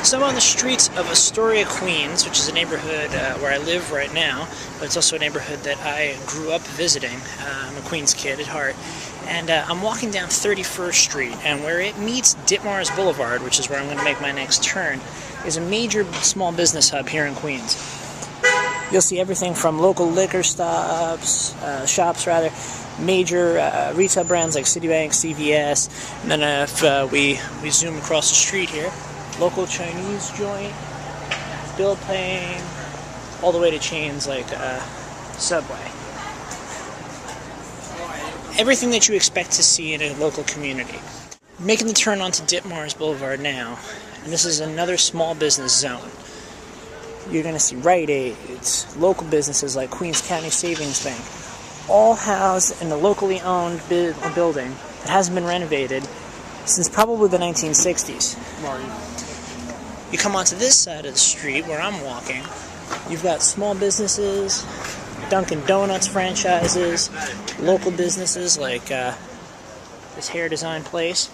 So I'm on the streets of Astoria, Queens, which is a neighborhood where I live right now, but it's also a neighborhood that I grew up visiting. I'm a Queens kid at heart. And I'm walking down 31st Street, and where it meets Ditmars Boulevard, which is where I'm going to make my next turn, is a major small business hub here in Queens. You'll see everything from local liquor shops, major retail brands like Citibank, CVS, and then if we zoom across the street here, local Chinese joint, bill paying, all the way to chains like Subway. Everything that you expect to see in a local community. Making the turn onto Ditmars Boulevard now, and this is another small business zone. You're going to see Rite Aids, local businesses like Queens County Savings Bank, all housed in a locally owned building that hasn't been renovated since probably the 1960s. You come onto this side of the street where I'm walking, you've got small businesses, Dunkin' Donuts franchises, local businesses like this hair design place,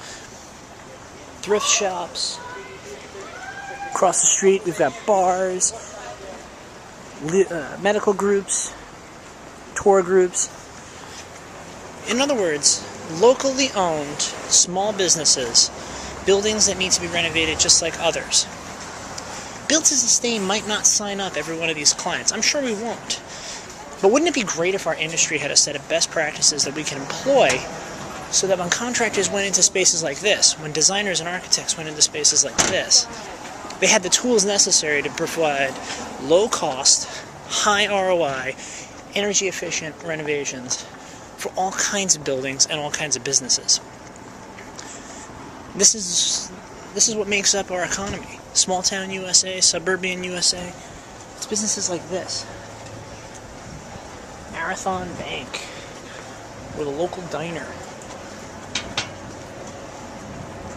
thrift shops. Across the street we've got bars, medical groups, tour groups. In other words, locally owned small businesses, buildings that need to be renovated just like others. Build2Sustain might not sign up every one of these clients. I'm sure we won't. But wouldn't it be great if our industry had a set of best practices that we can employ so that when contractors went into spaces like this, when designers and architects went into spaces like this, they had the tools necessary to provide low-cost, high ROI, energy-efficient renovations for all kinds of buildings and all kinds of businesses. This is what makes up our economy. Small town USA, suburban USA. It's businesses like this. Marathon Bank, or the local diner.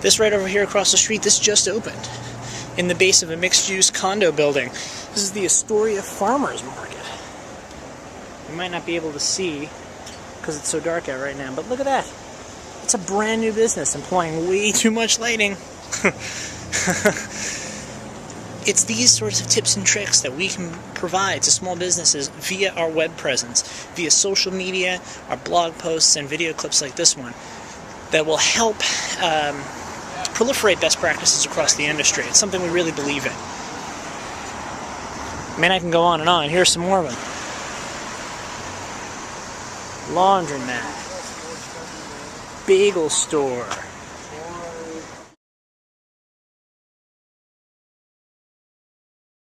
This right over here across the street, this just opened in the base of a mixed-use condo building. This is the Astoria Farmers Market. You might not be able to see because it's so dark out right now, but look at that. It's a brand new business employing way too much lighting. It's these sorts of tips and tricks that we can provide to small businesses via our web presence, via social media, our blog posts, and video clips like this one that will help proliferate best practices across the industry. It's something we really believe in. I mean, I can go on and on. Here's some more of them. Laundromat. Bagel store.